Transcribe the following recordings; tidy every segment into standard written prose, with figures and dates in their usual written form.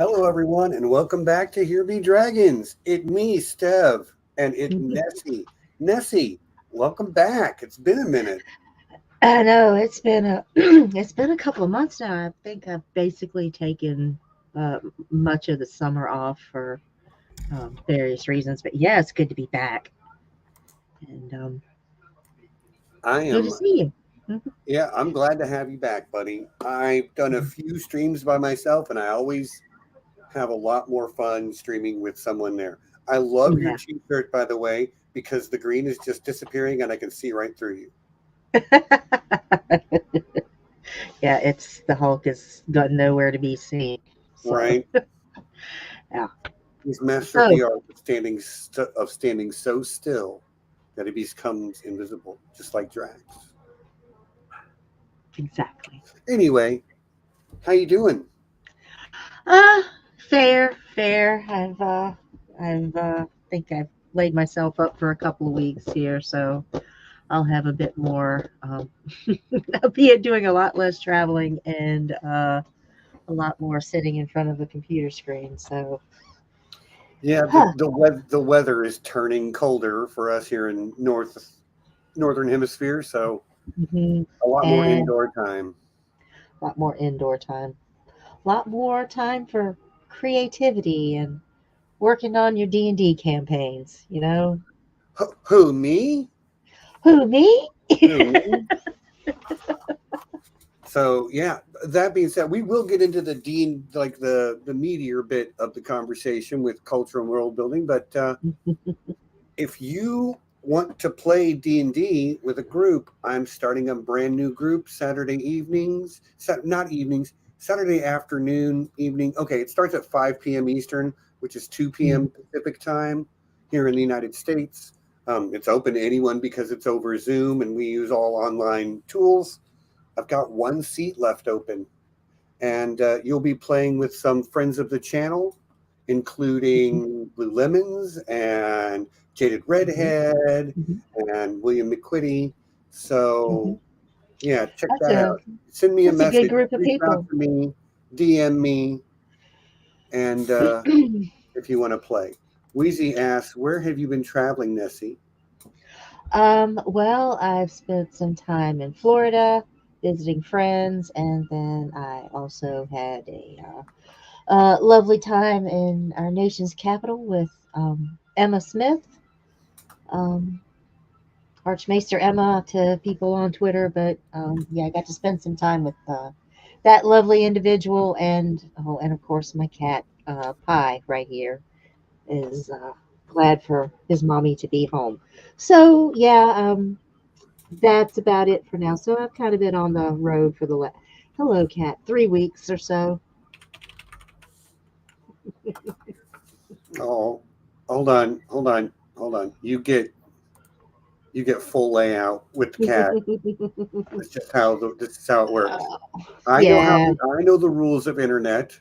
Hello, everyone, and welcome back to Here Be Dragons. It me, Stev, and it Nessie. Nessie, welcome back. It's been a minute. I know it's been a it's been a couple of months now. I think I've basically taken much of the summer off for various reasons. But yeah, it's good to be back and I good to am, see you. Mhm. yeah, I'm glad to have you back, buddy. I've done a few streams by myself, and I always have a lot more fun streaming with someone there. I love your Yeah, t-shirt, by the way, because the green is just disappearing, and I can see right through you. yeah. It's the Hulk has got nowhere to be seen. So Right? yeah. He's mastered So the art of standing so still that he becomes invisible, just like Drax. exactly. Anyway, how you doing? Uh fair. I've think I've laid myself up for a couple of weeks here, so I'll have a bit more. I'll be doing a lot less traveling and a lot more sitting in front of a computer screen. So, Yeah, huh. the weather is turning colder for us here in northern hemisphere, so Mhm. a lot more And indoor time. a lot more indoor time. A lot more time for creativity and working on your D&D campaigns. Who, me? Who me? Who, me? So yeah, that being said, we will get into the dean like the meatier bit of the conversation with culture and world building, but if you want to play D&D with a group, I'm starting a brand new group Saturday evenings, not evenings, Saturday afternoon, evening. Okay, it starts at 5 p.m. Eastern, which is 2 p.m. Pacific time here in the United States. It's open to anyone because it's over Zoom and we use all online tools. I've got one seat left open, and you'll be playing with some friends of the channel, including Blue Lemons and Jaded Mhm. Redhead Mhm. and William McQuitty. Mhm. So yeah, check That's that a out. Send me a that's a good message, group of reach out people. to me, DM me, and if you want to play. Wheezy asks, "Where have you been traveling, Nessie?" Well, I've spent some time in Florida visiting friends, and then I also had a lovely time in our nation's capital with Emma Smith, um, Arch-Maester Emma to people on Twitter. But yeah, I got to spend some time with that lovely individual, and of course my cat Pie right here is glad for his mommy to be home. So yeah, that's about it for now. So I've kind of been on the road for hello cat 3 weeks or so. Oh, hold on. You get full layout with the cat. This is how it works. Yeah. I know the rules of internet.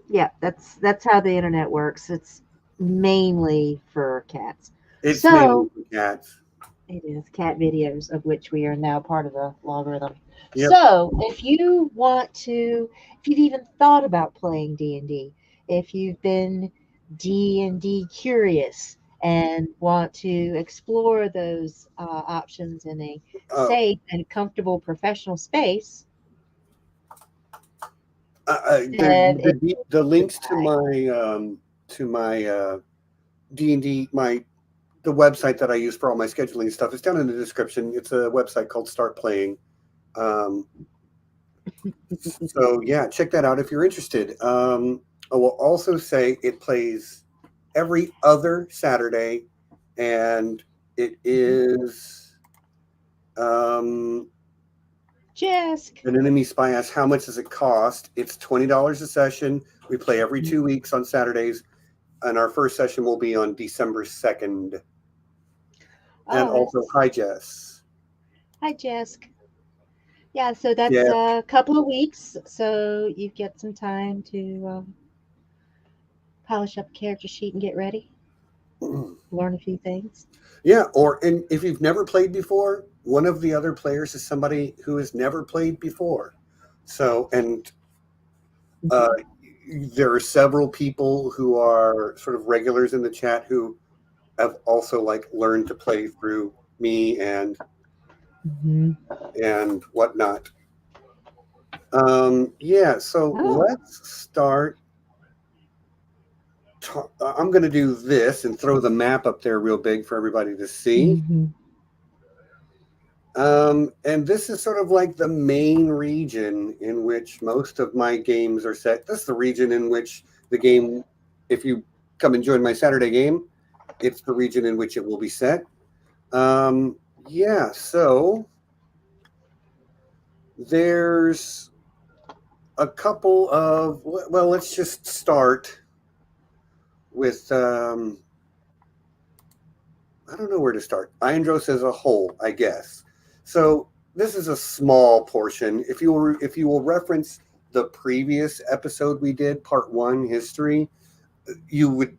Yeah, that's how the internet works. It's mainly for cats. It's mainly So for cats. it is cat videos, of which we are now part of the logarithm. Yep. So if you've even thought about playing D&D, if you've been D&D curious and want to explore those options in a Uh, safe and comfortable professional space, Stev is the the links guy. to my D&D the website that I use for all my scheduling stuff is down in the description. It's a website called Start Playing. Um, so yeah, check that out if you're interested. I will also say it plays every other Saturday, and it is um, Jask. an enemy spy asks how much does it cost. It's $20 a session. We play every 2 weeks on Saturdays, and our first session will be on December 2nd. And Oh, also, that's hi Jess. hi, Jask. Yeah, so that's Jeff. a couple of weeks, so you get some time to polish up a character sheet and get ready, learn a few things. Yeah, and if you've never played before, one of the other players is somebody who has never played before. So, and Uh, there are several people who are sort of regulars in the chat who have also like learned to play through me Mhm. and whatnot. Yeah, so Oh. let's start. I'm going to do this and throw the map up there real big for everybody to see. Mhm. And this is sort of like the main region in which most of my games are set. This is the region in which the game, if you come and join my Saturday game, it's the region in which it will be set. Yeah, so there's a couple of, well, let's just start with, I don't know where to start. Iandros as a whole, I guess. So this is a small portion. If you will reference the previous episode we did, part one, history, you would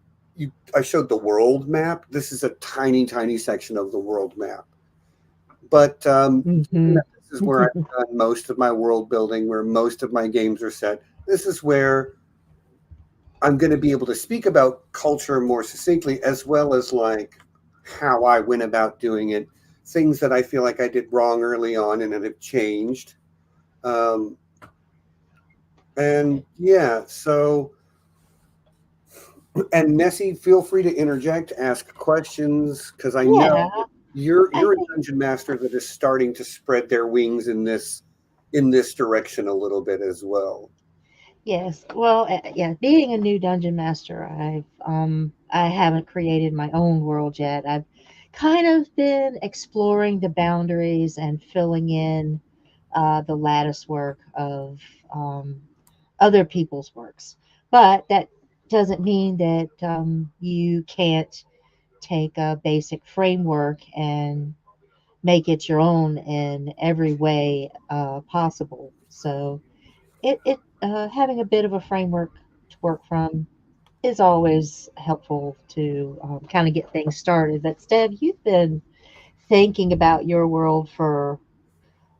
I showed the world map. This is a tiny, tiny section of the world map. But Mhm. this is where I've done most of my world building, where most of my games are set. This is where I'm going to be able to speak about culture more succinctly, as well as like how I went about doing it, things that I feel like I did wrong early on and that have changed. Um, and yeah, so, and Nessie, feel free to interject, ask questions, because I know Yeah, I you're a think dungeon master that is starting to spread their wings in this direction a little bit as well. yes. Well, yeah. Being a new dungeon master, I haven't created my own world yet. I've kind of been exploring the boundaries and filling in the lattice work of um, other people's works. But that doesn't mean that you can't take a basic framework and make it your own in every way possible. So having a bit of a framework to work from is always helpful to kind of get things started. But Stev, you've been thinking about your world for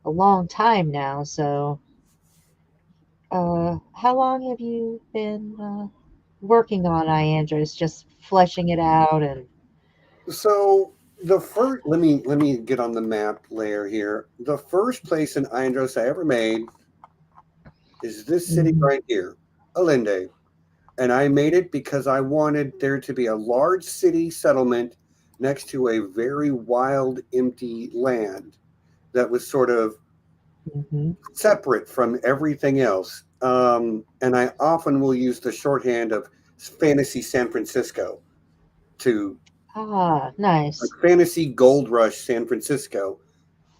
a long time now. So how long have you been working on Iandros, just fleshing it out and So the first, let me get on the map layer here. The first place in Iandros I ever made is this city Mhm. right here, Alinde. And I made it because I wanted there to be a large city settlement next to a very wild, empty land that was sort of Mhm. separate from everything else. And I often will use the shorthand of fantasy San Francisco to Ah, like nice. fantasy gold rush San Francisco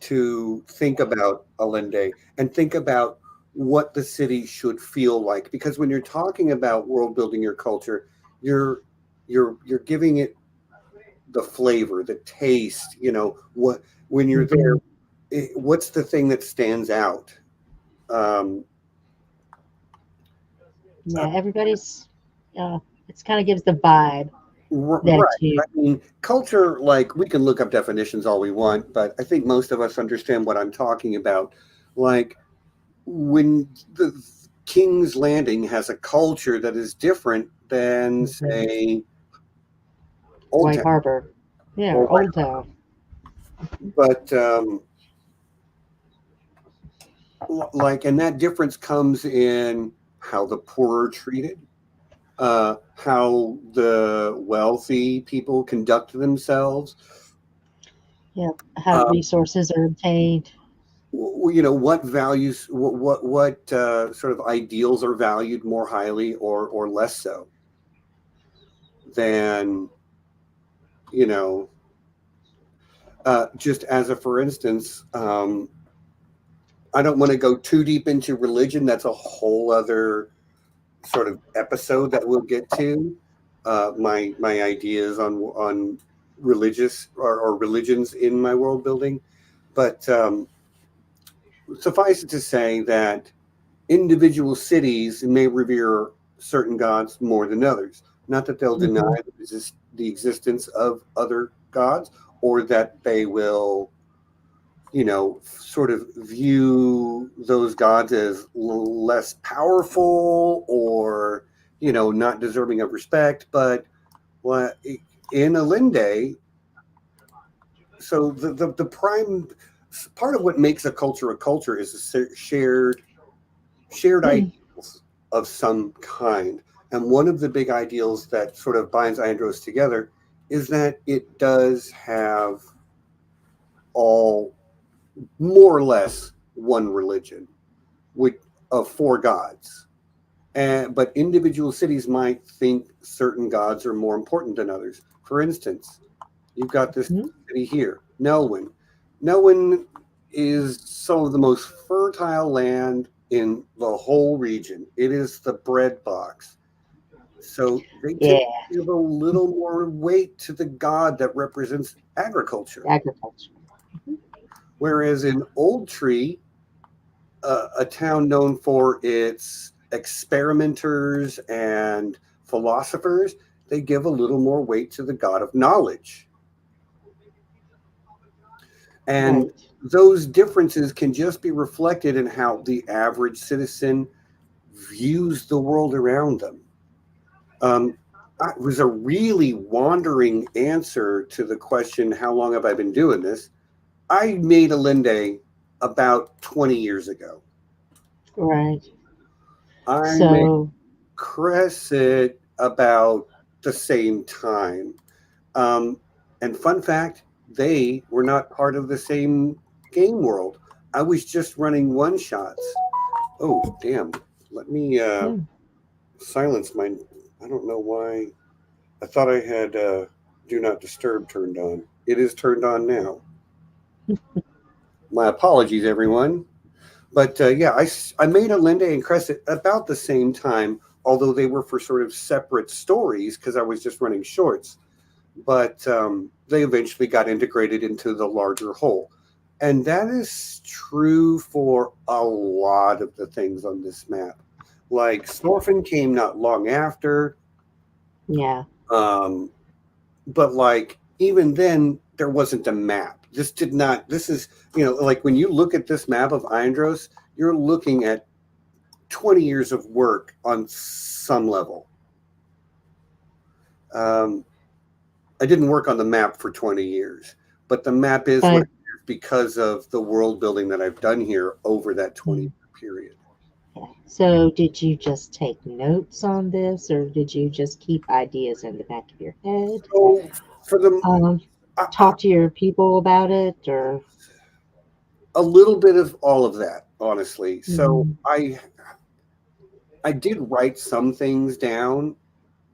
to think about Allende and think about what the city should feel like. Because when you're talking about world building your culture, you're you're giving it the flavor, the taste. You know what when you're there, Mhm. what's the thing that stands out? Um, uh, Yeah, everybody's. Uh, it's kind of gives the vibe that right. you. I mean, culture. Like we can look up definitions all we want, but I think most of us understand what I'm talking about. Like when the King's Landing has a culture that is different than, Mhm. say, Old White Town Harbor. Yeah, or or White Old Town. Harbor. But like, and that difference comes in how the poor are treated, how the wealthy people conduct themselves. Yeah, how Um, resources are obtained. you know what values, what sort of ideals are valued more highly or less so than you know just as a for instance, I don't want to go too deep into religion. That's a whole other sort of episode that we'll get to. My ideas on religious or religions in my world building, but suffice it to say that individual cities may revere certain gods more than others. Not that they'll deny Hmm. the existence of other gods or that they will sort of view those gods as less powerful or, not deserving of respect. But in Alinde, so the prime part of what makes a culture is a shared ideals of some kind. And one of the big ideals that sort of binds Andros together is that it does have all more or less one religion with of four gods. But individual cities might think certain gods are more important than others. For instance, you've got this city here, Nelwyn. Nelwyn is some of the most fertile land in the whole region. It is the bread box. So they Yeah, tend to give a little more weight to the god that represents agriculture. agriculture. Whereas in Old Tree, a town known for its experimenters and philosophers, they give a little more weight to the god of knowledge. And Right. those differences can just be reflected in how the average citizen views the world around them. It was a really wandering answer to the question, how long have I been doing this? I made Alinde about 20 years ago. Right. I made So, Crescent about the same time. Um, and fun fact, they were not part of the same game world. I was just running one shots. Oh, damn. Let me yeah. silence my. I don't know why. I thought I had Do Not Disturb turned on. It is turned on now. My apologies, everyone. But yeah, I made Alinde and Crescent about the same time, although they were for sort of separate stories because I was just running shorts. But they eventually got integrated into the larger whole. And that is true for a lot of the things on this map. Like Sorfin came not long after, Yeah. um, but like even then, there wasn't a map. This did not. This is like when you look at this map of Andros, you're looking at 20 years of work on some level. Um, I didn't work on the map for 20 years, but the map is what But it is because of the world building that I've done here over that 20 year mm, period. yeah. So, did you just take notes on this, or did you just keep ideas in the back of your head? So for the Um, I, talk to your people about it, or a little bit of all of that, honestly. So mhm, I did write some things down,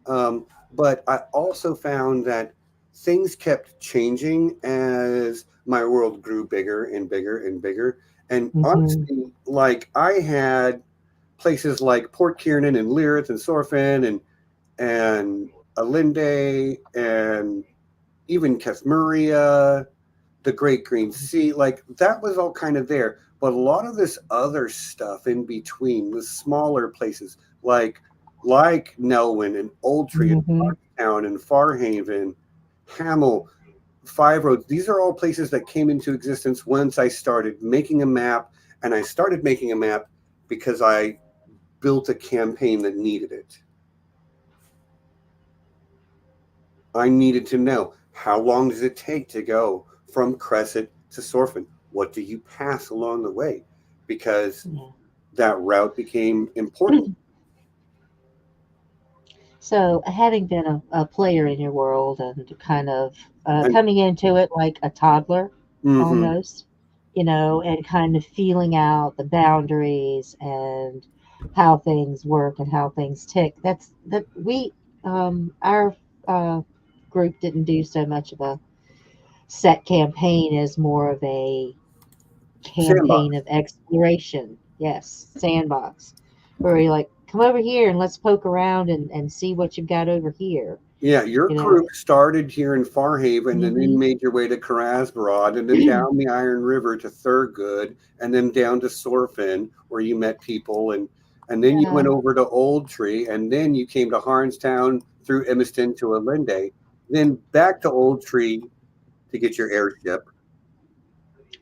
but I also found that things kept changing as my world grew bigger and bigger and bigger. And mhm, honestly, like I had places like Port Kiernan and Lyrith and Sorfin and Alinde and even Kethmuria, the Great Green Sea, like that was all kind of there. But a lot of this other stuff in between, the smaller places like Nelwyn and Old Tree and mhm. Town and Farhaven, Hamel, Five Roads, these are all places that came into existence once I started making a map. And I started making a map because I built a campaign that needed it. I needed to know, how long does it take to go from Crescent to Sorfin? What do you pass along the way? Because Yeah. that route became important. So, having been a player in your world and kind of And coming into it like a toddler mhm. almost, and kind of feeling out the boundaries and how things work and how things tick. That our uh, group didn't do so much of a set campaign as more of a campaign Sandbox. of exploration. Yes, sandbox, where you're like, come over here and let's poke around and see what you've got over here. Yeah, your You know. group started here in Farhaven and then Hmm. made your way to Karasbarad and then down the Iron River to Thurgood and then down to Sorfin where you met people and then you went Yeah. over to Old Tree and then you came to Harnstown through Emiston to Alinde, then back to Old Tree to get your airship.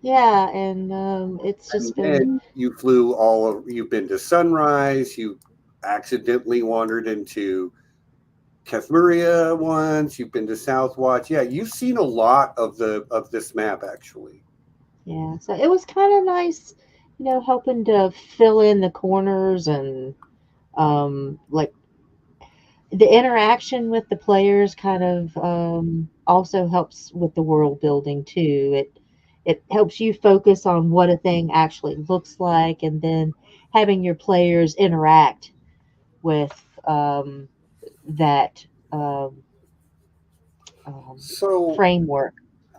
Yeah, and it's And just been then you've been to Sunrise, you accidentally wandered into Kethmaria once, you've been to Southwatch. Yeah, you've seen a lot of this map actually. yeah. So it was kind of nice, helping to fill in the corners and like the interaction with the players kind of also helps with the world building too. It helps you focus on what a thing actually looks like, and then having your players interact with that um, um, So framework.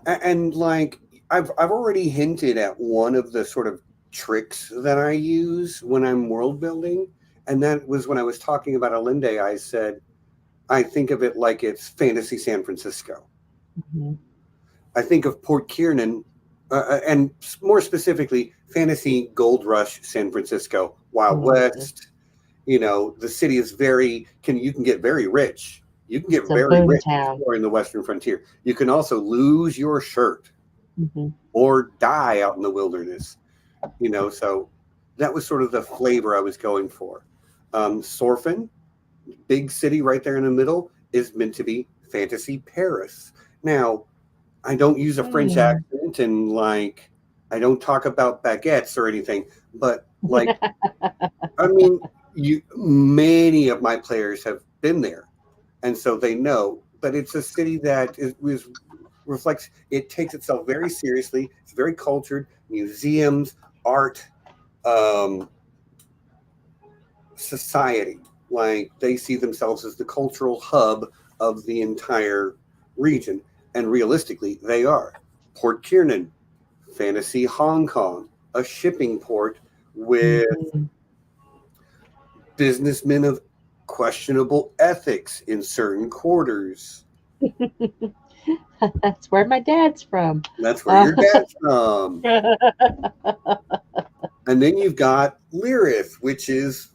and like I've already hinted at one of the sort of tricks that I use when I'm world building, and that was when I was talking about Alinde. I said I think of it like it's fantasy San Francisco. Mhm. I think of Port Kiernan, and more specifically, fantasy Gold Rush San Francisco, Wild Mhm. West. You know, the city is you can get very rich. You can get It's a very boom rich town. exploring the Western frontier. You can also lose your shirt Hmm. or die out in the wilderness. You know, so that was sort of the flavor I was going for. Sorfin, big city right there in the middle, is meant to be fantasy Paris. Now, I don't use a French Hmm. accent and like I don't talk about baguettes or anything, but like I mean, you many of my players have been there, and so they know. But it's a city that reflects. It takes itself very seriously. It's very cultured. Museums, art, um, society. Like they see themselves as the cultural hub of the entire region, and realistically, they are. Port Kiernan, fantasy Hong Kong, a shipping port with Hmm. businessmen of questionable ethics in certain quarters. That's where my dad's from. That's where Uh, your dad's from. And then you've got Lyrith, which is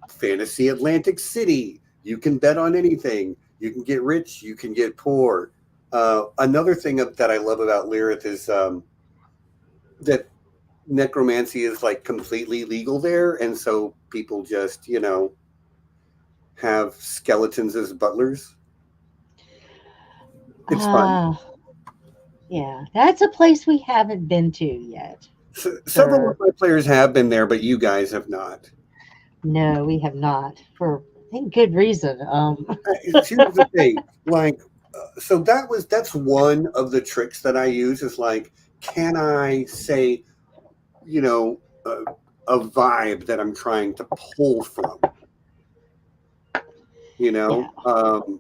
fantasy Atlantic City. You can bet on anything. You can get rich, you can get poor. Another thing that I love about Lyrith is that necromancy is like completely legal there. And so people just, have skeletons as butlers. It's fun. ah, yeah, that's a place we haven't been to yet. Several of For my players have been there, but you guys have not. No, we have not. For I think good reason. Here's the thing, like, so that's one of the tricks that I use is like, can I say, you know, a vibe that I'm trying to pull from, you Yeah. know,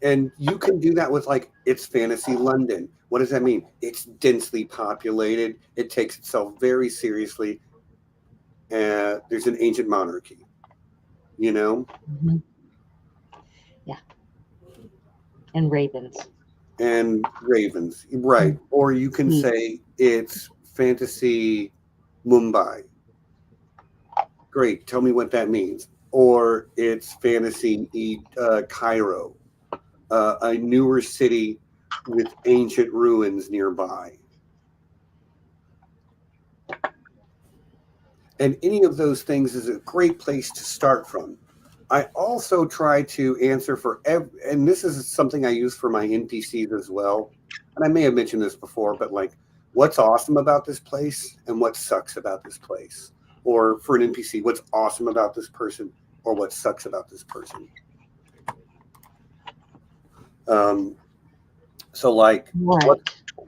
and you can do that with like it's fantasy London. What does that mean? It's densely populated. It takes itself very seriously. There's an ancient monarchy, you know, Hmm. Yeah, and ravens. and ravens, right? Or you can Sweet. say it's fantasy Mumbai. Great. Tell me what that means. Or it's fantasy Cairo, a newer city with ancient ruins nearby. And any of those things is a great place to start from. I also try to answer and this is something I use for my NPCs as well. And I may have mentioned this before, but like, what's awesome about this place and what sucks about this place? Or for an NPC, what's awesome about this person or what sucks about this person? Um, so, like, Right. what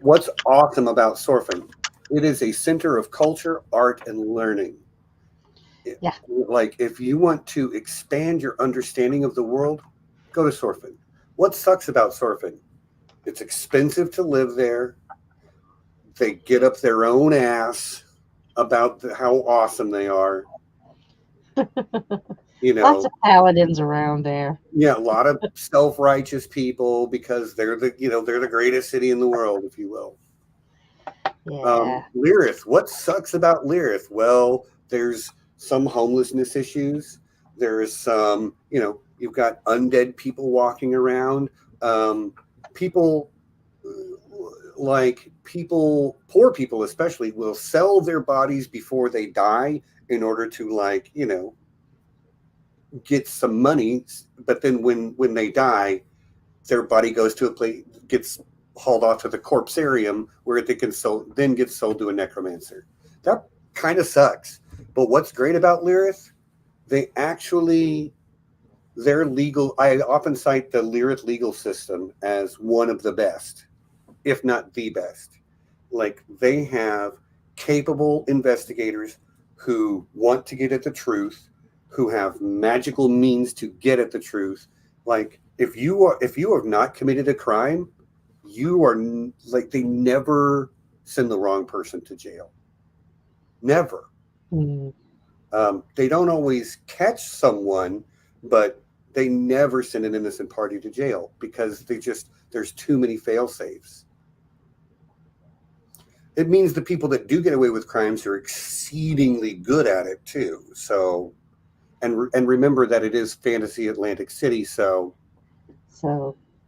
what's awesome about Sorfin? It is a center of culture, art, and learning. Yeah. Like if you want to expand your understanding of the world, go to Sorfin. What sucks about Sorfin? It's expensive to live there. They get up their own ass about how awesome they are. You Lots know, of paladins around there. yeah, a lot of self-righteous people because they're the greatest city in the world, if you will. Yeah. Lyrith, what sucks about Lyrith? Well, there's some homelessness issues. There's some, you've got undead people walking around. People, like people, poor people especially, will sell their bodies before they die in order to, like, get some money. But then when they die, their body goes to a place, gets hauled off to the corpsarium where they can then get sold to a necromancer. That kind of sucks. But what's great about Lyrith, they actually, their legal, I often cite the Lyrith legal system as one of the best, if not the best. Like, they have capable investigators who want to get at the truth, who have magical means to get at the truth. Like, if you have not committed a crime, you are like, they never send the wrong person to jail. Never. Mm. They don't always catch someone, but they never send an innocent party to jail because there's too many fail safes. It means the people that do get away with crimes are exceedingly good at it too. So, and remember that it is fantasy Atlantic City, so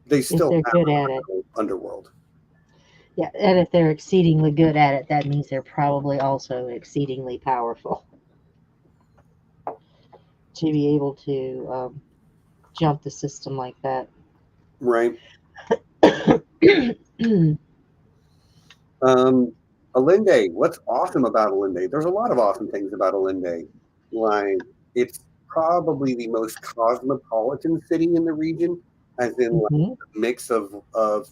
they if still they're have good at it, underworld. yeah, and if they're exceedingly good at it, that means they're probably also exceedingly powerful to be able to jump the system like that. Right. Alinde, what's awesome about Alinde? There's a lot of awesome things about Alinde. Like, it's probably the most cosmopolitan city in the region, as in, like, Hmm. a mix of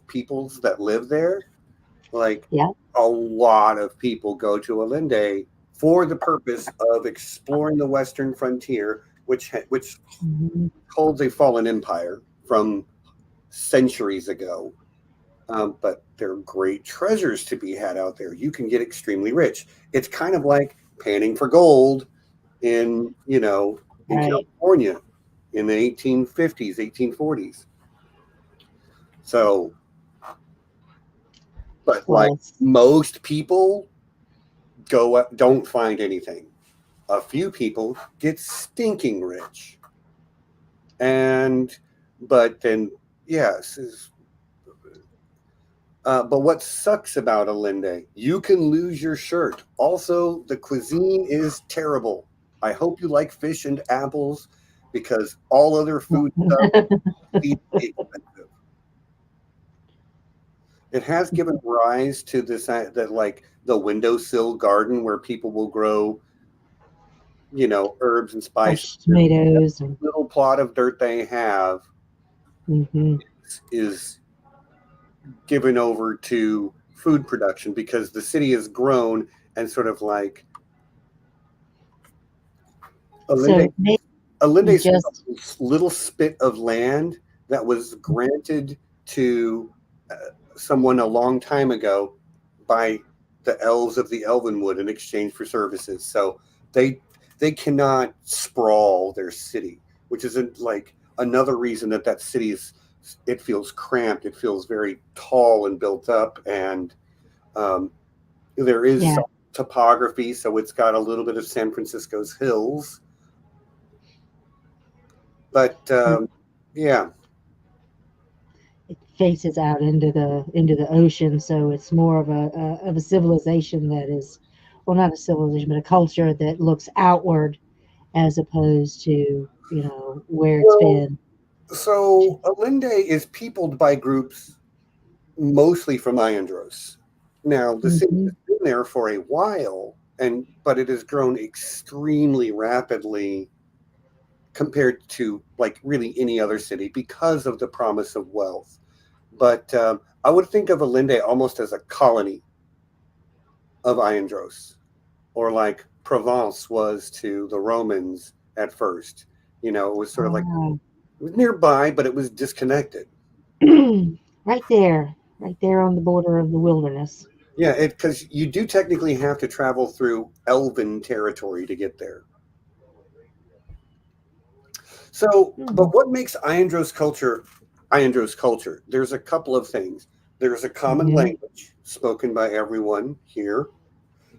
peoples that live there. Like, Yeah. a lot of people go to Alinde for the purpose of exploring the western frontier, which Hmm. holds a fallen empire from centuries ago. But there are great treasures to be had out there. You can get extremely rich. It's kind of like panning for gold in in Right. California in the 1850s, 1840s. So, but like, Well, most people don't find anything. A few people get stinking rich, and but then, yes. But what sucks about Alinde, you can lose your shirt. Also, the cuisine is terrible. I hope you like fish and apples, because all other food stuff is expensive. It has given rise to this, that, like, the windowsill garden where people will grow, herbs and spices. fresh This tomatoes and little plot of dirt they have hmm is given over to food production because the city has grown, and sort of like Alinde, so maybe Alinde's just a little spit of land that was granted to someone a long time ago by the elves of the Elvenwood in exchange for services. So they they cannot sprawl their city, which is like another reason that city is, it feels cramped. It feels very tall and built up, and um, there is yeah, some topography, so it's got a little bit of San Francisco's hills. But it, yeah, it faces out into the ocean, so it's more of a civilization that is, well, not a civilization, but a culture that looks outward as opposed to where it's well, been. so Alinde is peopled by groups mostly from Iandros. Now, the city Hmm. has been there for a while, but it has grown extremely rapidly compared to, like, really any other city because of the promise of wealth. But I would think of Alinde almost as a colony of Iandros, or like Provence was to the Romans at first. It was sort of like, Ah. it was nearby, but it was disconnected. Right there on the border of the wilderness. Yeah, because you do technically have to travel through Elven territory to get there. So, Hmm. but what makes Iandros culture? There's a couple of things. There's a common Hmm. language spoken by everyone here.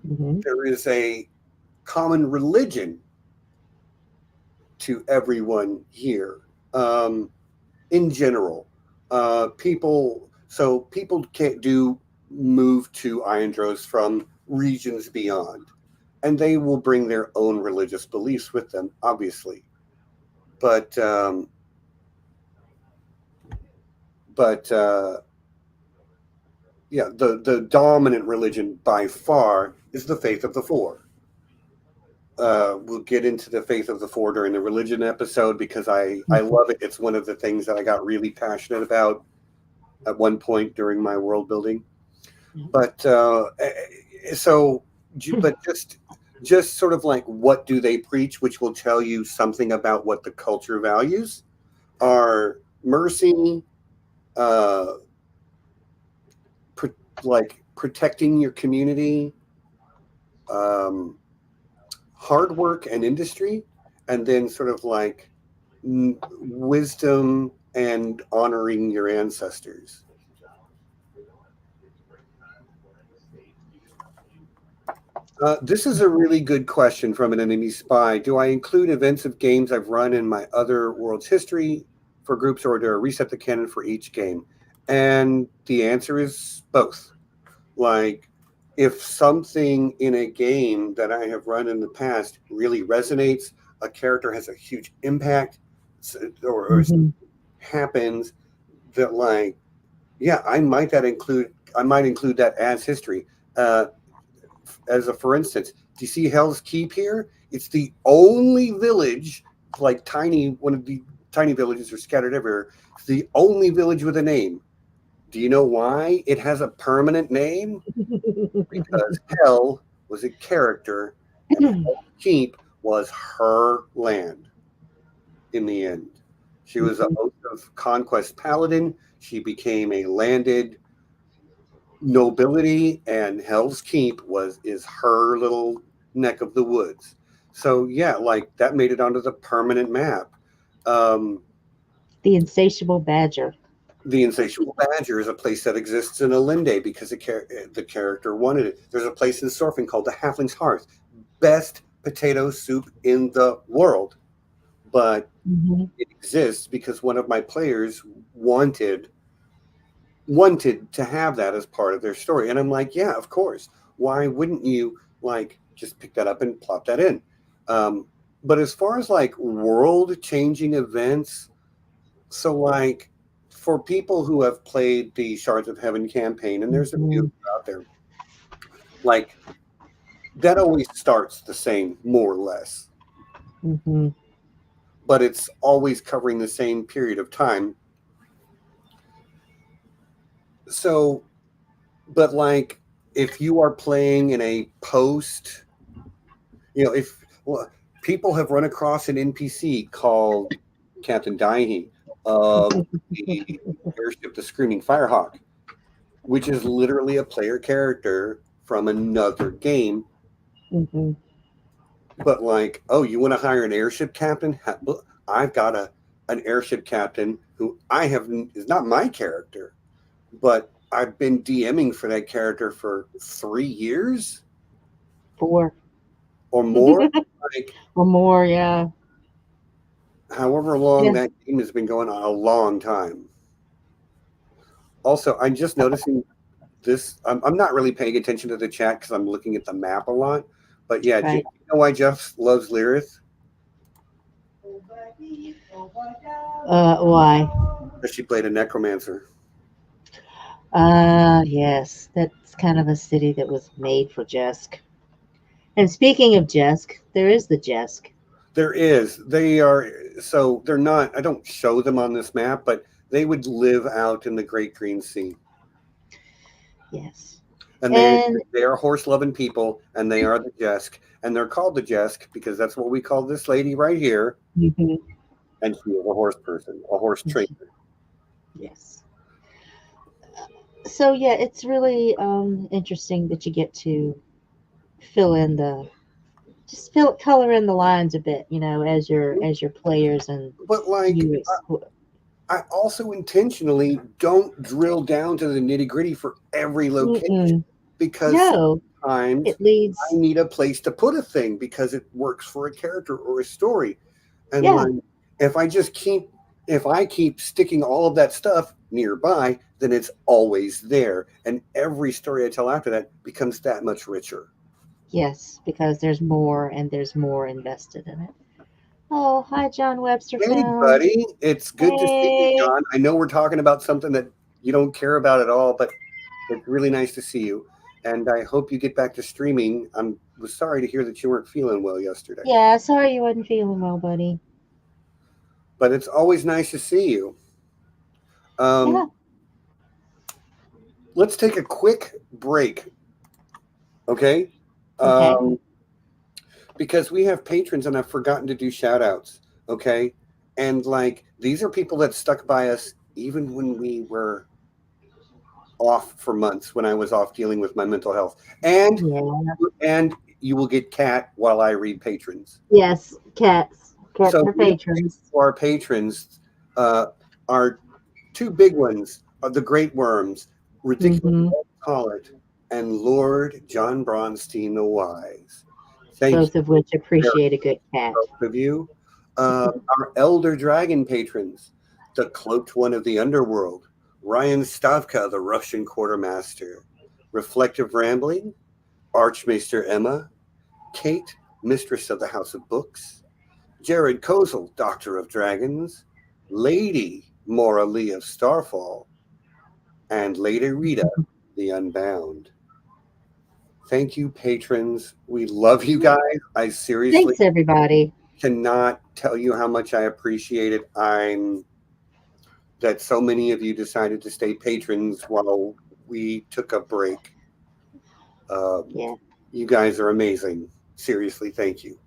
Hmm. There is a common religion to everyone here. In general, people can't do move to Iandros from regions beyond, and they will bring their own religious beliefs with them, obviously. But but yeah, the dominant religion by far is the faith of the four. We'll get into the faith of the four during the religion episode because I love it. It's one of the things that I got really passionate about at one point during my world building. But so, but just sort of like what do they preach, which will tell you something about what the culture values are: mercy, uh, like protecting your community, um, hard work and industry, and then sort of like wisdom and honoring your ancestors. This is a really good question from an enemy spy. Do I include events of games I've run in my other world's history for groups, or do I reset the canon for each game? And the answer is both. Like, if something in a game that I have run in the past really resonates, a character has a huge impact, or happens, that like, yeah, I might include that as history. As a for instance, do you see Hell's Keep here? It's the only village, like one of the tiny villages are scattered everywhere. It's the only village with a name. Do you know why it has a permanent name? Because Hell was a character and Hell's Keep was her land in the end. She was a host of Conquest Paladin. She became a landed nobility, and Hell's Keep is her little neck of the woods. So yeah, like that made it onto the permanent map. Um, The insatiable badger. the Insatiable Badger is a place that exists in Alinde because the character wanted it. There's a place in Sorfing called the Halfling's Hearth, best potato soup in the world, but it exists because one of my players wanted to have that as part of their story. And I'm like, yeah, of course. Why wouldn't you like just pick that up and plop that in? But as far as like world changing events, so like for people who have played the Shards of Heaven campaign, and there's a few out there, like that always starts the same, more or less. But it's always covering the same period of time. So, but like if you are playing in a post, if people have run across an NPC called Captain Daihi of the airship, the Screaming Firehawk, which is literally a player character from another game. But like, oh, you want to hire an airship captain? I've got an airship captain who is not my character, but I've been DMing for that character for 3 years, 4 or more, like or more, yeah. however long that game has been going on, a long time. Also, I'm just noticing this. I'm not really paying attention to the chat because I'm looking at the map a lot. But yeah, do you know why Jeff loves Lyrith? Why? Because she played a necromancer. Yes, that's kind of a city that was made for Jesk. And speaking of Jesk, there is the Jesk. There is. They're not, I don't show them on this map, but they would live out in the Great Green Sea. Yes. And they are horse-loving people, and they are the Jesk. And they're called the Jesk because that's what we call this lady right here. And she is a horse person, a horse trainer. Yes. So yeah, it's really interesting that you get to color in the lines a bit, as your players and. But like, I also intentionally don't drill down to the nitty gritty for every location because sometimes I need a place to put a thing because it works for a character or a story. And like, if I just keep If I keep sticking all of that stuff nearby, then it's always there. And every story I tell after that becomes that much richer. Yes, because there's more and there's more invested in it. Oh, hi, John Webster Hey, found. buddy. It's good to see you, Hey. John. I know we're talking about something that you don't care about at all, but it's really nice to see you. And I hope you get back to streaming. I was sorry to hear that you weren't feeling well yesterday, Yeah, sorry you wasn't feeling well, buddy. but it's always nice to see you. Yeah. Um, let's take a quick break, okay? Okay. Um, because we have patrons and I've forgotten to do shout outs, okay? And like, these are people that stuck by us even when we were off for months, when I was off dealing with my mental health. Yeah. And you will get cat while I read patrons. Yes, cats. Cats So are we thank patrons. our patrons, uh, our two big ones are the Great Wyrms, Ridiculous Mm-hmm. Ed Tollett, and Lord John Bronsteen the Wise. Thank you Both of which very appreciate a good cat. both of you. Our Elder Dragon patrons, the Cloaked One of the Underworld, Ryan Stavka, the Russian Quartermaster, Reflective Rambling, Arch-Maester Emma, Kate, Mistress of the House of Books, Jared Kozal, Doctor of Dragons, Lady Maura Lee of Starfall, and Lady Rita, the Unbound. Thank you, patrons. We love you guys. I seriously Thanks, everybody. cannot tell you how much I appreciate it. I'm that so many of you decided to stay patrons while we took a break. Um, Yeah. you guys are amazing. Seriously, thank you.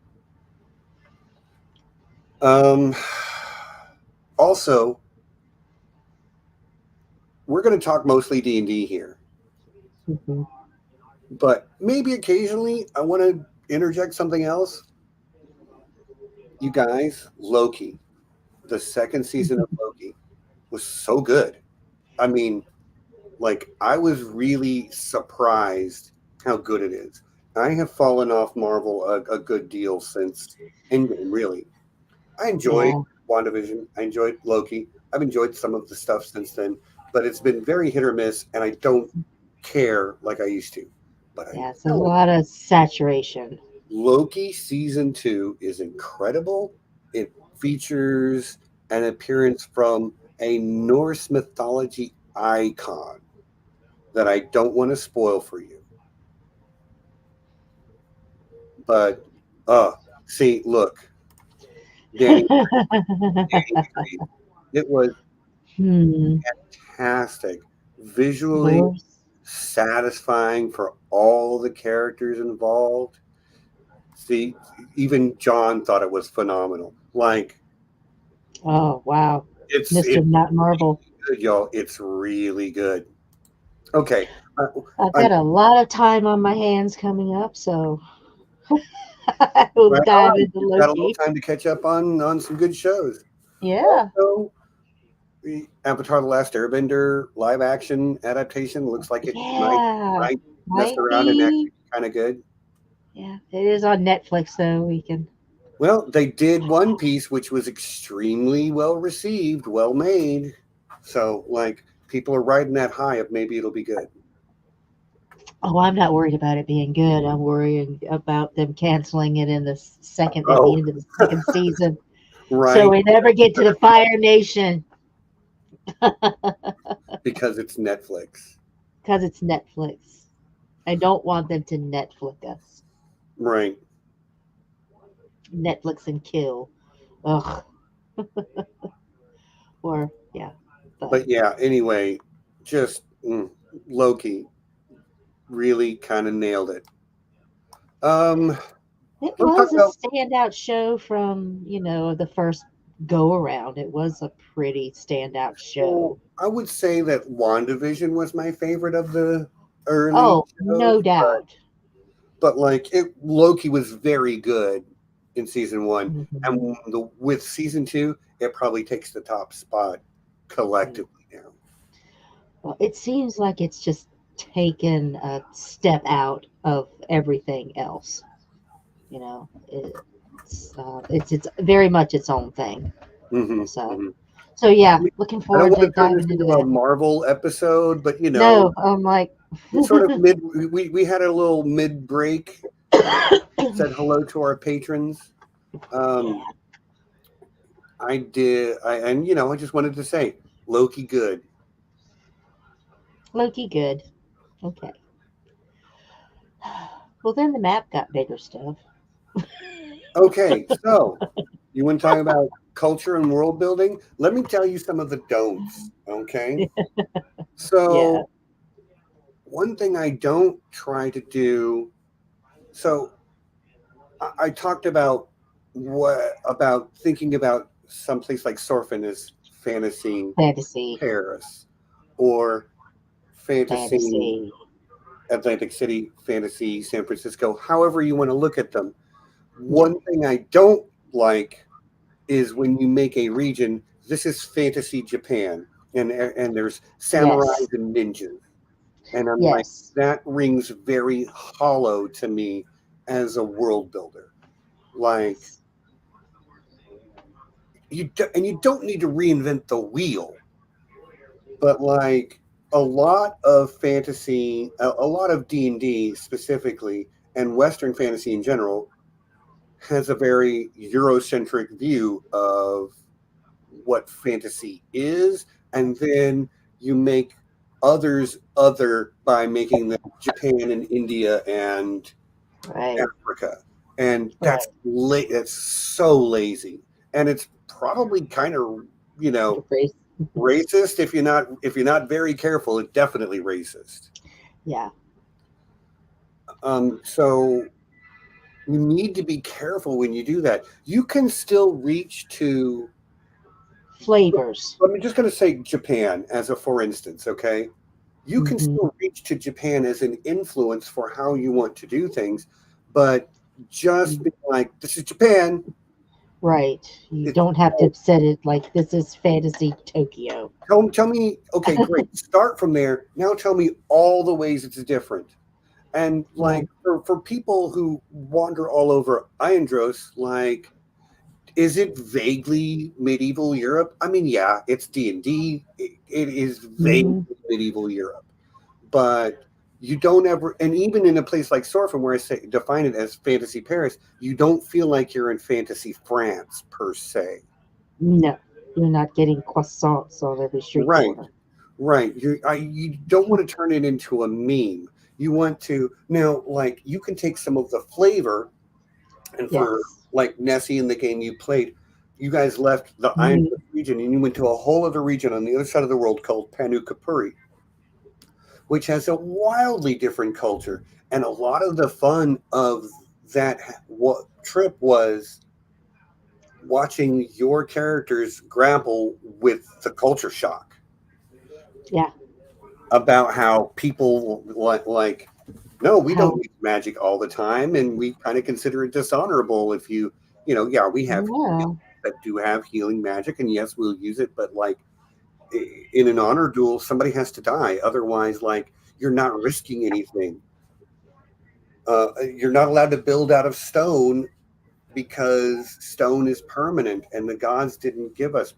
Um, also, we're going to talk mostly D&D here, Mm-hmm. but maybe occasionally I want to interject something else. You guys, Loki, the second season of Loki was so good. I mean, like I was really surprised how good it is. I have fallen off Marvel a good deal since Endgame, really. I enjoyed Yeah. WandaVision. I enjoyed Loki. I've enjoyed some of the stuff since then, but it's been very hit or miss, and I don't care like I used to. But I'm Yeah. It's a telling lot of saturation. you, Loki season 2 is incredible. It features an appearance from a Norse mythology icon that I don't want to spoil for you. But see, look, Danny, Danny agreed. It was Hmm. fantastic, visually Doors. satisfying for all the characters involved. See, even John thought it was phenomenal. Like Oh, wow. it's Mr. Not Marvel. good, y'all. It's really good. Okay, uh, I've I'm got a lot of time on my hands coming up, so I will right dive on. into You've got a little Loki. time to catch up on some good shows. Yeah. Also, the Avatar: The Last Airbender live action adaptation looks like it Yeah. might mess Might around and actually be. be kind of good. Yeah. It is on Netflix, though. We can. Well, they did One Piece, which was extremely well received, well made. So, like, people are riding that high of maybe it'll be good. Oh, I'm not worried about it being good. I'm worried about them canceling it in the second at the Oh, end of the second season, so right, we never get to the Fire Nation because it's Netflix. because it's Netflix. I don't want them to Netflix us. Right. Netflix and kill. Ugh. Or yeah, but But yeah, anyway, just Loki really kind of nailed it. Um, it let's talk was a about. standout show from the first go around. It was a pretty standout show. Well, I would say that WandaVision was my favorite of the early Oh, shows, no doubt. but like Loki was very good in season 1, Mhm. and with season 2, it probably takes the top spot collectively now. Well, it seems like it's just taken a step out of everything else. It's very much its own thing. Hmm. So Hmm. So yeah, looking I don't forward want to to turn this diving into into a that. Marvel episode, but No, I'm like, we sort of we had a little mid break, said hello to our patrons. yeah, I did, and I just wanted to say Loki good. Loki good. Okay. Well, then the map got bigger stuff. Okay, so you want to talk about culture and world building? Let me tell you some of the don'ts. Okay, Yeah. so one thing I don't try to do. So I talked about what about thinking about someplace like Sorfin as fantasy Fantasy. Paris or fantasy Fantasy. Atlantic City, fantasy San Francisco, however you want to look at them. Yeah. One thing I don't like is when you make a region, this is fantasy Japan, and there's samurais Yes. and ninjas. And I'm like, Yes. that rings very hollow to me as a world builder. Like, Yes. and you don't need to reinvent the wheel, but like a lot of fantasy, a lot of D&D specifically, and Western fantasy in general, has a very Eurocentric view of what fantasy is, and then you make others other by making them Japan and India and Right. Africa, and Right. that's so lazy, and it's probably kind of you know Embrace. racist if you're not very careful. It's definitely racist. Yeah. So you need to be careful when you do that. You can still reach to. Flavors. I'm just going to say Japan as a for instance, okay? You can Hmm. still reach to Japan as an influence for how you want to do things, but just be like, this is Japan. Right. You It's don't have to set it like this is fantasy Tokyo. tell me, okay, great. Start from there. Now tell me all the ways it's different. And like Right. for people who wander all over Iandros, like, is it vaguely medieval Europe? I mean, yeah, it's D&D. It is vaguely Hmm. medieval Europe, but you don't ever, and even in a place like Sorfin, where I say define it as fantasy Paris, you don't feel like you're in fantasy France per se. No, you're not getting croissants on every street Right, corner. right. You don't want to turn it into a meme. You want to now, like, you can take some of the flavor, and for Yes. like Nessie in the game you played, you guys left the Iron Hmm. region and you went to a whole other region on the other side of the world called Panu Kapuri, which has a wildly different culture. And a lot of the fun of that what trip was watching your characters grapple with the culture shock Yeah. about how people like no, we don't How? use magic all the time, and we kind of consider it dishonorable if yeah, we have Yeah. that do have healing magic, and yes, we'll use it, but like in an honor duel, somebody has to die. Otherwise, like, you're not risking anything. You're not allowed to build out of stone because stone is permanent, and the gods didn't give us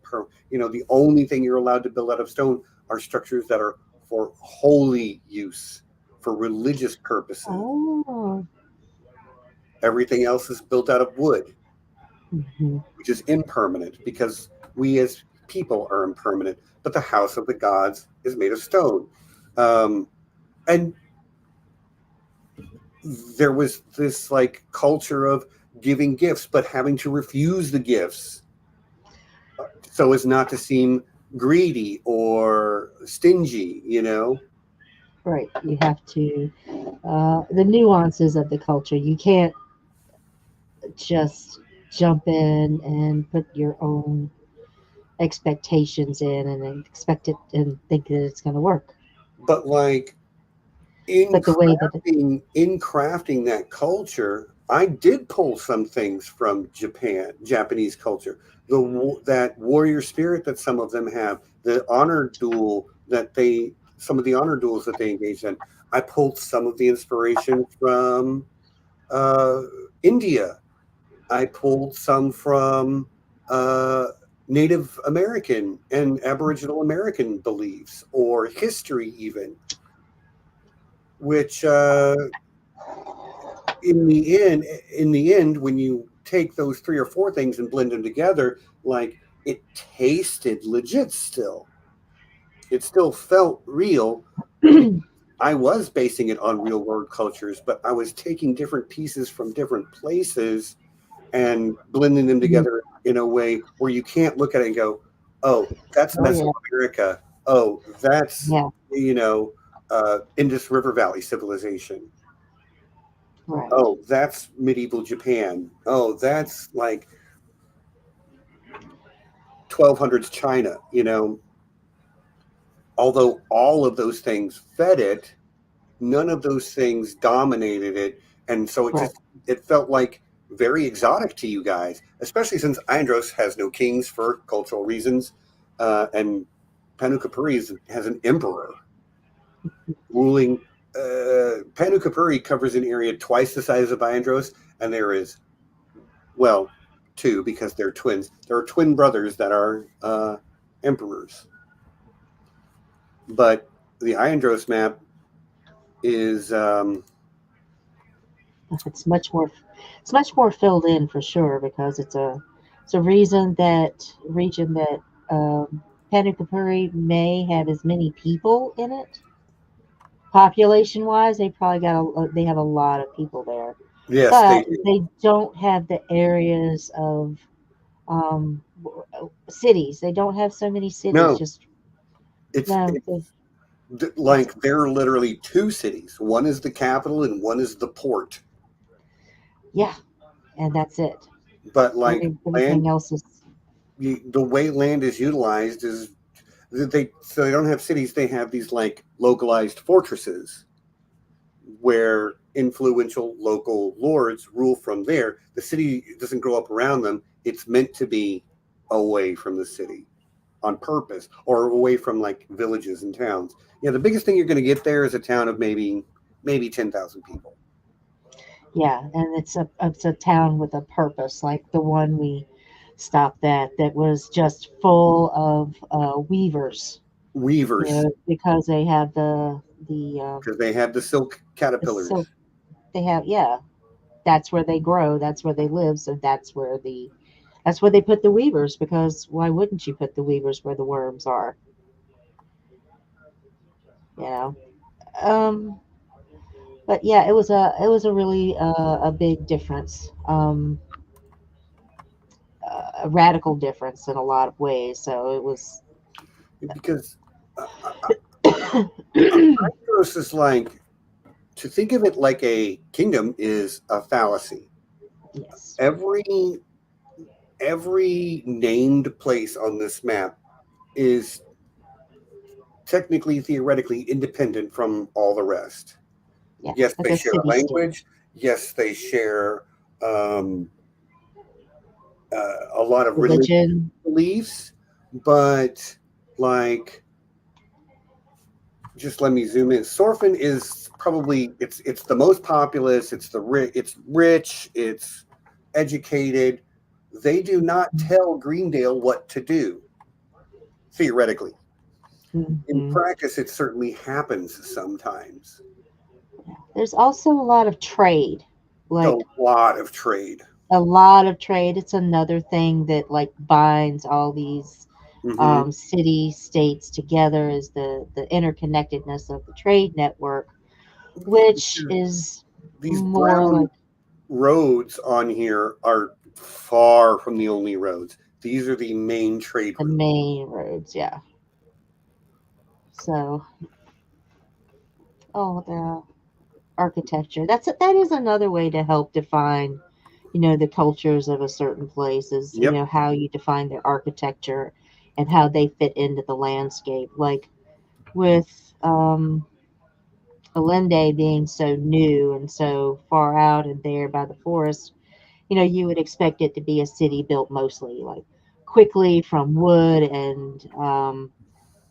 the only thing you're allowed to build out of stone are structures that are for holy use, for religious purposes. Oh. Everything else is built out of wood, Hmm. which is impermanent because we as people are impermanent, but the house of the gods is made of stone. And there was this like culture of giving gifts, but having to refuse the gifts so as not to seem greedy or stingy. Right. You have to the nuances of the culture. You can't just jump in and put your own expectations in and expect it and think that it's going to work. But like in But the way that it, crafting that culture, I did pull some things from Japanese culture. That warrior spirit that some of them have, some of the honor duels that they engage in. I pulled some of the inspiration from uh, India. I pulled some from uh, Native American and Aboriginal American beliefs or history, even, which in the end, when you take those three or four things and blend them together, like it tasted legit still. It still felt real. I was basing it on real world cultures, but I was taking different pieces from different places and blending them together in a way where you can't look at it and go, "Oh, that's Oh yeah, Mesoamerica. Oh, that's yeah, you know Indus River Valley civilization. right, Oh, that's medieval Japan. Oh, that's like 1200s China." Although all of those things fed it, none of those things dominated it, and so right. it felt like very exotic to you guys, especially since Andros has no kings for cultural reasons, and Panukapuri has an emperor ruling. Panukapuri covers an area twice the size of Andros, and there is, well, two because they're twins. There are twin brothers that are emperors, but the Andros map is It's much more, it's much more filled in for sure because it's a region that Panukkapuri may have as many people in it. Population wise, they probably they have a lot of people there, yes, they but they don't have the areas of cities. They don't have so many cities. no. Just It's no, they, it's like they're literally two cities. One is the capital and one is the port. yeah, and that's it. But like Everything land, else is the way land is utilized is that they don't have cities. They have these like localized fortresses where influential local lords rule from there. The city doesn't grow up around them. It's meant to be away from the city on purpose or away from like villages and towns. Yeah, the biggest thing you're going to get there is a town of maybe 10,000 people. yeah, and it's a town with a purpose, like the one we stopped at that was just full of weavers. You Weavers, know, because they have because they have the silk the silk. caterpillars. They have yeah. That's where they grow. That's where they live. So that's where they put the weavers because why wouldn't you put the weavers where the worms are? You know. Um, but yeah, it was a really a big difference. A radical difference in a lot of ways. So it was. Because Andros is like, to think of it like a kingdom is a fallacy. Yes. Every every named place on this map is technically theoretically independent from all the rest. Yeah. Yes, Like they a share a city state. language. Yes, they share um, a lot of religious Religion. beliefs, but like, just let me zoom in. Sorfin is probably it's the most populous. It's rich. It's educated. They do not tell Greendale what to do. Theoretically, in Hmm. practice, it certainly happens sometimes. There's also a lot of trade. A Like lot of trade. a lot of trade. It's another thing that like binds all these Hmm. city states together is the interconnectedness of the trade network, which is These more brown like roads on here are far from the only roads. These are the main trade the routes. main roads. Yeah. So, oh, the architecture. That is another way to help define, the cultures of a certain place is, Yep. how you define their architecture and how they fit into the landscape. Like with Alende being so new and so far out and there by the forest, you would expect it to be a city built mostly like quickly from wood and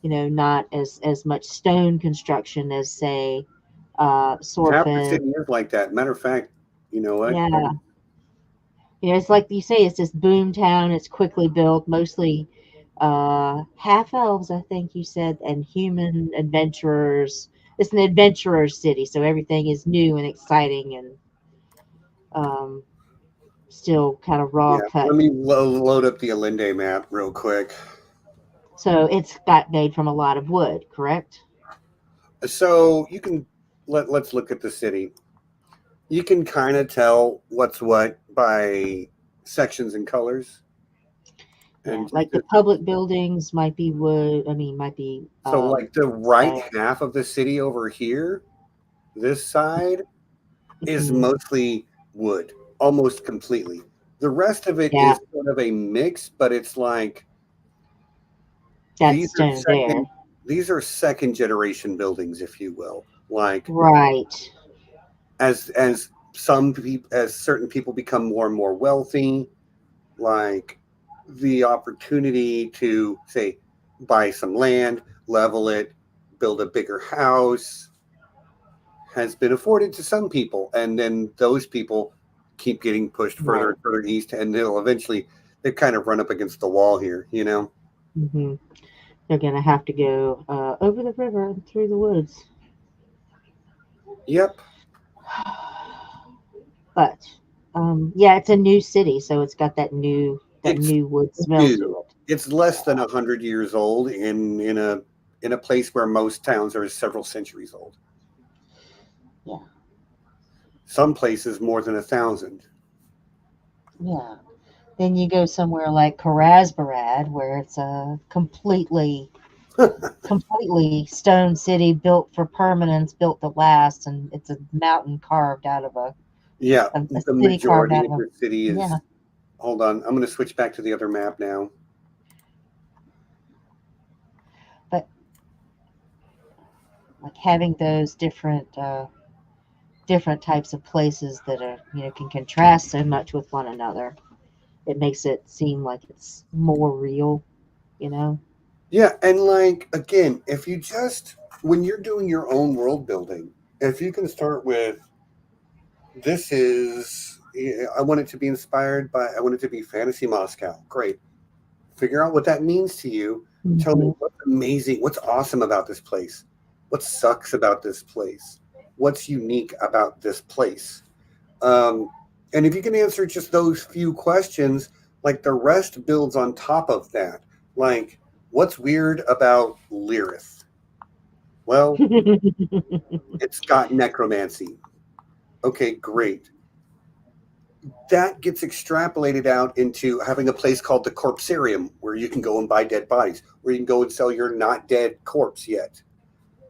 not as much stone construction as say Half the Sorfin. city is like that. Matter of fact, you know what? Yeah, It's like you say, it's this boom town. It's quickly built, mostly half elves, I think you said, and human adventurers. It's an adventurer city, so everything is new and exciting and um, still kind of raw Yeah, cut. let me load up the Alinde map real quick. So it's got made from a lot of wood, correct? So you can let's look at the city. You can kind of tell what's what by sections and colors, Yeah, and like the public buildings might be wood. I mean, might be so like the right stone. half of the city over here, this side is Mhm. mostly wood, almost completely. The rest of it Yeah, is sort of a mix, but it's like that's these are stone there. second generation buildings, if you will. Like Right. as some people, as certain people become more and more wealthy, like the opportunity to say buy some land, level it, build a bigger house has been afforded to some people, and then those people keep getting pushed further Right. and further east, and they'll eventually they kind of run up against the wall here, you know. Hmm. They're gonna have to go over the river and through the woods. Yep, But yeah, it's a new city, so it's got that it's new wood smell to new. it. It's less than 100 years old in a place where most towns are several centuries old. Yeah, Some places more than 1,000. yeah. Then you go somewhere like Karazbarad, where it's a completely stone city built for permanence, built to last, and it's a mountain carved out of Yeah, a the city carved majority out of of a the city yeah. is. Hold on, I'm going to switch back to the other map now. But like having those different types of places that are can contrast so much with one another, it makes it seem like it's more real, you know. Yeah, and like again, if you just when you're doing your own world building, if you can start with this is I want it to be inspired by I want it to be fantasy Moscow. Great. Figure out what that means to you. Tell me Hmm. what's amazing, what's awesome about this place. What sucks about this place? What's unique about this place? Um, and if you can answer just those few questions, like the rest builds on top of that. Like, what's weird about Lyrith? Well, it's got necromancy. Okay, great. That gets extrapolated out into having a place called the Corpsarium where you can go and buy dead bodies, where you can go and sell your not dead corpse yet.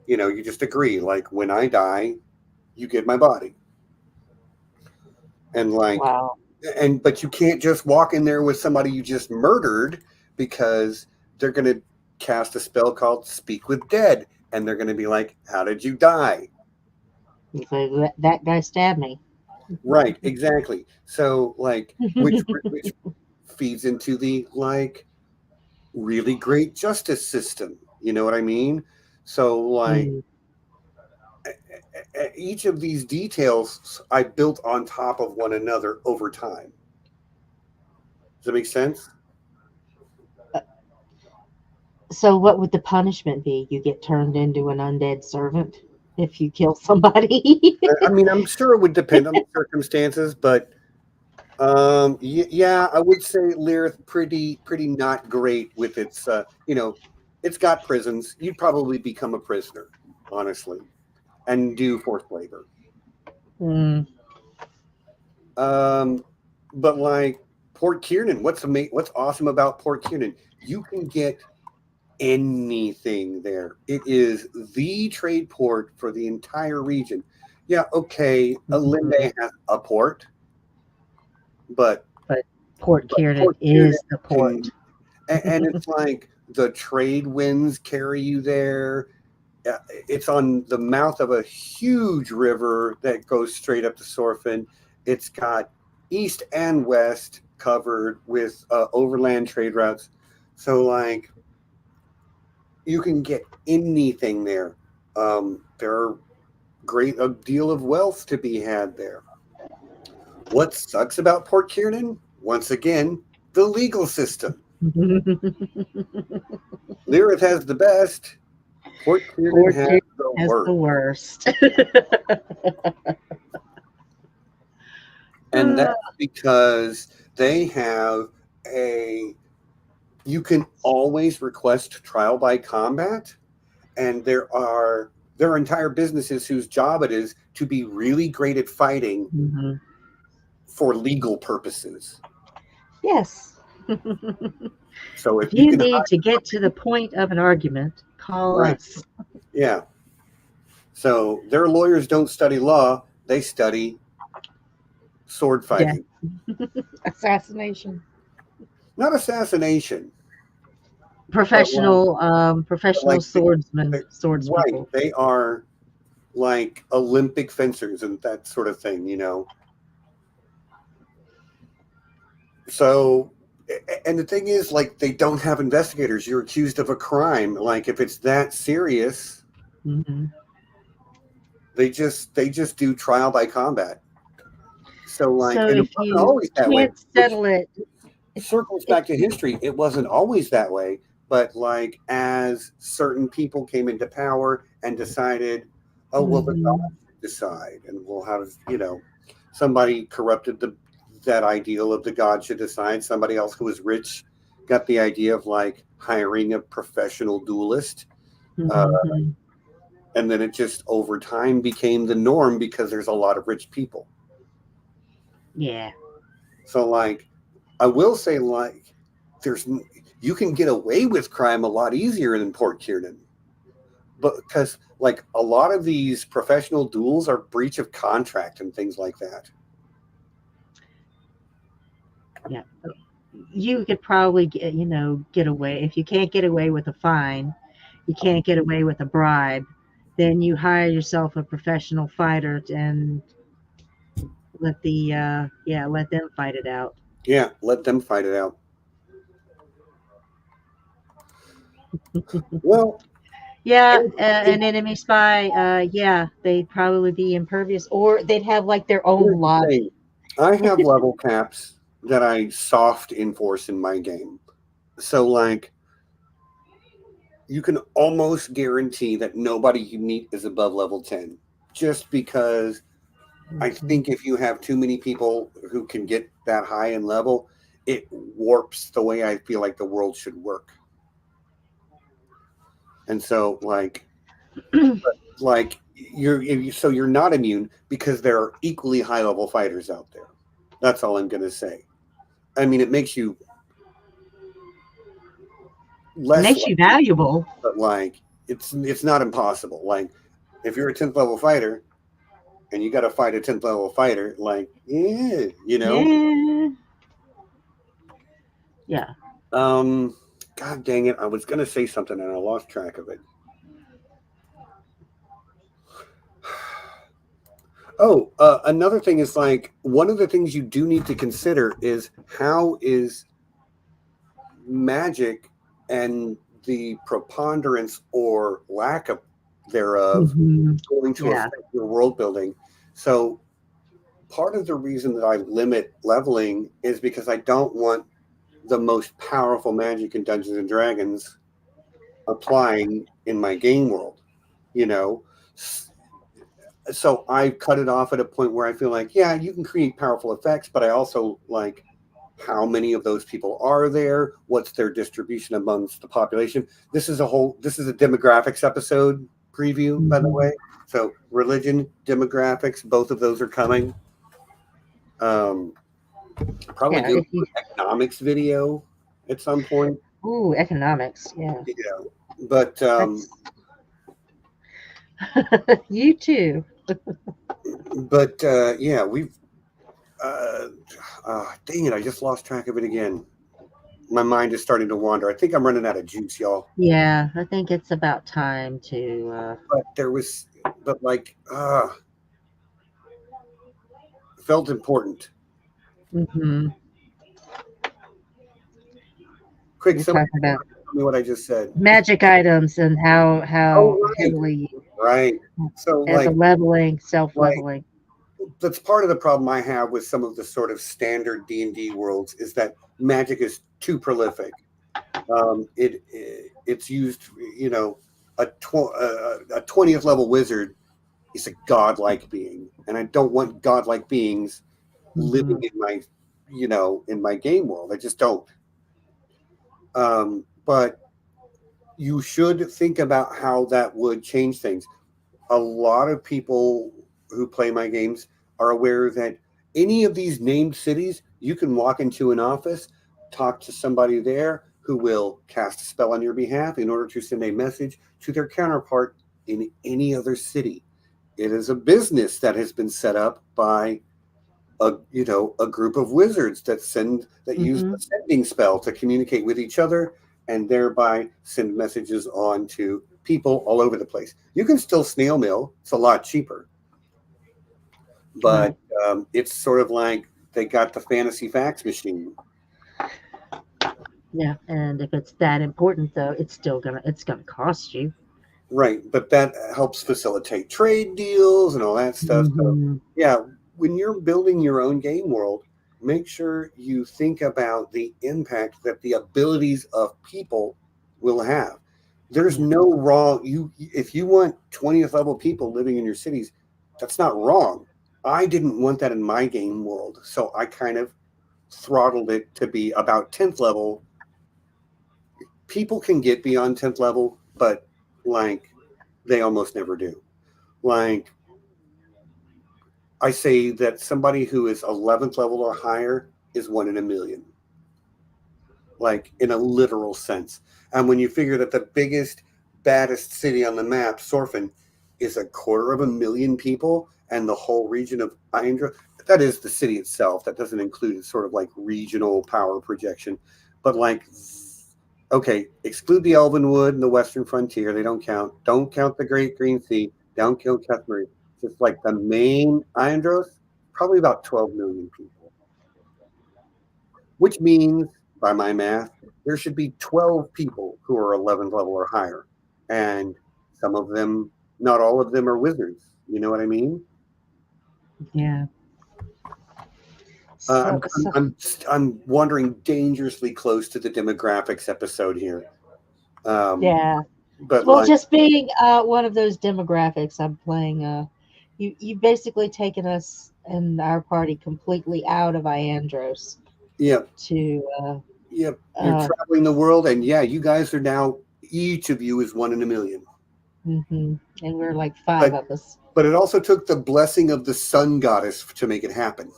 You know, you just agree, like, when I die, you get my body. And like, Wow. but you can't just walk in there with somebody you just murdered because they're going to cast a spell called Speak with Dead, and they're going to be like, how did you die? So that guy stabbed me. Right, exactly. So like which feeds into the like really great justice system, you know what I mean? So like Mm. each of these details I built on top of one another over time. Does that make sense? So what would the punishment be? You get turned into an undead servant if you kill somebody. I mean, I'm sure it would depend on the circumstances, but yeah, I would say Lyrith pretty not great with its it's got prisons. You'd probably become a prisoner, honestly, and do forced labor. Mm. Um, but like Port Kiernan, what's awesome about Port Kiernan? You can get anything there. It is the trade port for the entire region. Yeah, okay, Mhm. Alinde has a port, but But Port Kiernan Port Kiernan is the can, port. and it's like the trade winds carry you there. It's on the mouth of a huge river that goes straight up to Sorfin. It's got east and west covered with overland trade routes. So, like, you can get anything there. There are great a deal of wealth to be had there. What sucks about Port Kiernan? Once again, the legal system. Lyrith has the best. Port Kiernan has Fortune the has the worst. worst. And that's because they have a. You can always request trial by combat, and there are entire businesses whose job it is to be really great at fighting Mhm. for legal purposes. Yes. So If if you you can, need to get to the point of an argument, call right, us. yeah. So their lawyers don't study law; they study sword Death. fighting, Assassination. not assassination, but Professional like swordsmen, swords right. people. They are like Olympic fencers and that sort of thing, you know. So, and the thing is, like, they don't have investigators. You're accused of a crime. Like, if it's that serious, Hmm. they just do trial by combat. So, like, So and it if wasn't you always that way. can't settle it, Circles if back to history. It wasn't always that way, but like as certain people came into power and decided, oh well, the Mhm. gods should decide, and we'll have somebody corrupted that ideal of the god should decide. Somebody else who was rich got the idea of like hiring a professional duelist, uh, Mhm. and then it just over time became the norm because there's a lot of rich people. Yeah. So like I will say, like, there's you can get away with crime a lot easier than Port Kiernan, but because like a lot of these professional duels are breach of contract and things like that. Yeah. You could probably get away. If you can't get away with a fine, you can't get away with a bribe, then you hire yourself a professional fighter and let them fight it out. Yeah, let them fight it out. Well, Yeah, it, an enemy spy, yeah, they'd probably be impervious, or they'd have like their own here's the thing: lobby. I have level caps that I soft enforce in my game, so like you can almost guarantee that nobody you meet is above level 10, just because I Mhm. think if you have too many people who can get that high in level, it warps the way I feel like the world should work. And so, like so you're not immune because there are equally high level fighters out there. That's all I'm going to say. I mean, it makes you It less makes you likely, valuable. but like it's not impossible. Like if you're a 10th level fighter and you got to fight a 10th level fighter, like yeah, you know. Yeah. Yeah. Um, God dang it! I was going to say something and I lost track of it. Oh, another thing is like one of the things you do need to consider is how is magic and the preponderance or lack of thereof Hmm. going to Yeah. affect your world building. So part of the reason that I limit leveling is because I don't want the most powerful magic in Dungeons and Dragons applying in my game world, you know. So I cut it off at a point where I feel like, yeah, you can create powerful effects, but I also like how many of those people are there? What's their distribution amongst the population? This is a demographics episode preview, by the Hmm. way. So religion, demographics, both of those are coming. Um, probably Yeah. do If you, an economics video at some point. ooh, economics. Yeah. Yeah, but That's you too. yeah, we've uh, dang it, I just lost track of it again. My mind is starting to wander. I think I'm running out of juice, y'all. Yeah, I think it's about time to. But there was, but like, felt important. Hmm. Quick, We're somebody talking about tell me what I just said. magic items and how Oh, right, heavily right. So as a leveling, self like leveling. that's part of the problem I have with some of the sort of standard D&D worlds is that magic is too prolific. It's used, a 20th level wizard is a godlike being, and I don't want godlike beings living Mhm. in my, in my game world. I just don't. But you should think about how that would change things. A lot of people who play my games are aware that any of these named cities, you can walk into an office, talk to somebody there who will cast a spell on your behalf in order to send a message to their counterpart in any other city. It is a business that has been set up by a group of wizards that use Mhm. the sending spell to communicate with each other and thereby send messages on to people all over the place. You can still snail mail; it's a lot cheaper, Right. but it's sort of like they got the fantasy fax machine, Yeah. And if it's that important, though, it's gonna cost you. right? But that helps facilitate trade deals and all that stuff. So, Hmm. yeah, when you're building your own game world, make sure you think about the impact that the abilities of people will have. There's Yeah. no wrong. If you want 20th level people living in your cities, that's not wrong. I didn't want that in my game world, so I kind of throttled it to be about 10th level. People can get beyond 10th level, but like they almost never do. Like I say that somebody who is 11th level or higher is one in a million, like in a literal sense. And when you figure that the biggest, baddest city on the map, Sorfin, is 250,000 people, and the whole region of Indra, that is the city itself. That doesn't include sort of like regional power projection. But like, okay, exclude the Elvenwood and the Western Frontier. They don't count. Don't count the Great Green Sea. Don't count Cathmarin. Just like the main Andros, probably about 12 million people, which means, by my math, there should be 12 people who are 11th level or higher. And some of them, not all of them are wizards. You know what I mean? Yeah. Uh, So, I'm, I'm, so I'm, I'm wandering dangerously close to the demographics episode here. Um, yeah. but Well, like, just being one of those demographics, I'm playing. You basically taken us and our party completely out of Iandros yeah, to yeah, you're uh, traveling the world, and yeah, you guys are now, each of you is one in a million. hmm and we're like five But of us. but it also took the blessing of the sun goddess to make it happen.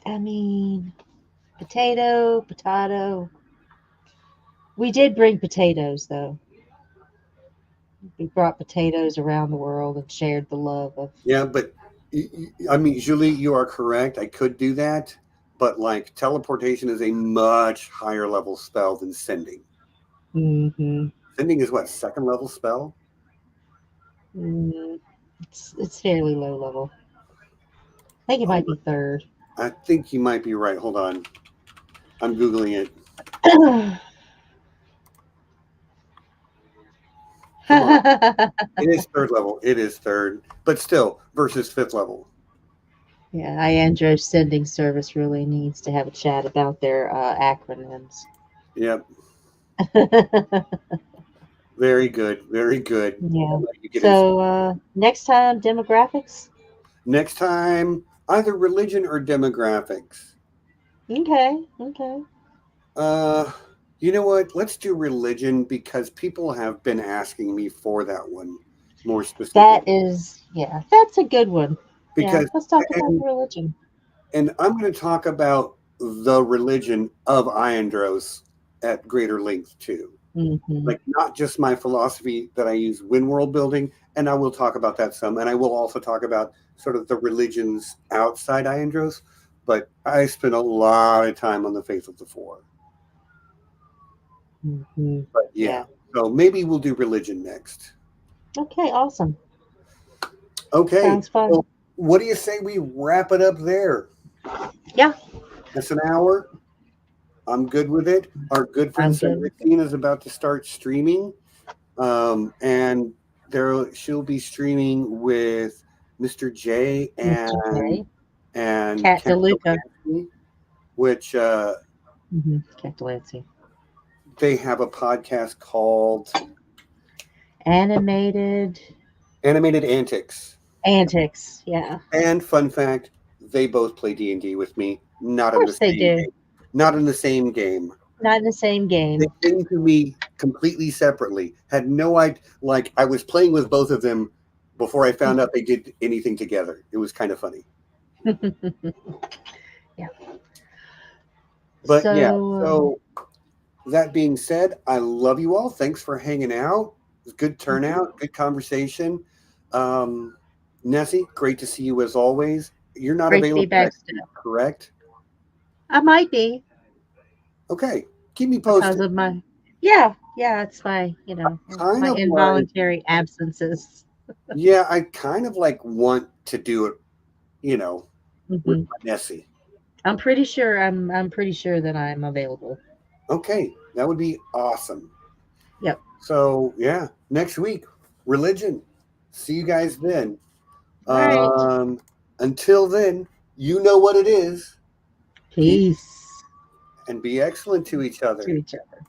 I mean, potato. We did bring potatoes, though. We brought potatoes around the world and shared the love of. Yeah, but I mean, Julie, you are correct. I could do that, but like teleportation is a much higher level spell than sending. Hmm. Sending is what, second level spell? Mm, it's fairly low level. I think it Hold might on. be third. I think you might be right. Hold on. I'm Googling it. Come on. It is third level. It is third, but still versus fifth level. Yeah, Iandro's sending service really needs to have a chat about their acronyms. Yep. Very good. Very good. Yeah. I'll let you get into So next time, demographics. next time, either religion or demographics. Okay. Okay. Uh, you know what? Let's do religion because people have been asking me for that one more That specifically. is, yeah, that's a good one. Yeah, Because let's talk about and religion. I'm going to talk about the religion of Iandros at greater length too. Hmm. Like not just my philosophy that I use when world building, and I will talk about that some, and I will also talk about sort of the religions outside Iandros. But I spent a lot of time on the Faith of the Four. Hmm. But yeah, Yeah. so maybe we'll do religion next. Okay. Awesome. Okay. Sounds fun. Well, what do you say we wrap it up there? Yeah, That's an hour. I'm good with it. Our good friend I'm Sarah good. is about to start streaming, and she'll be streaming with Mr. J Mr. J. and Cat Ken DeLuca. Delancey, which Cat Delancey. they have a podcast called Animated Animated Antics. Antics. Yeah. And fun fact, they both play D&D with me, not Of in the course they same do. game. Not in the same game. Not in the same They game. came to me completely separately. Had no idea. Like, I was playing with both of them before I found out they did anything together. It was kind of funny. Yeah. But yeah, So, so that being said, I love you all. Thanks for hanging out. It was good turnout, good conversation. Nessie, great to see you as always. You're not great to be available back next still. week, correct? I might be Okay, keep me because posted. of my. Yeah, it's my, Kind my of like, involuntary absences. yeah, I kind of like want to do it, with hmm Nessie. I'm pretty sure. I'm pretty sure that I'm available. Okay, that would be awesome. Yep. So yeah, next week, religion. See you guys then. All right. Until then, you know what it is. Peace Peace and be excellent to each to other. each other.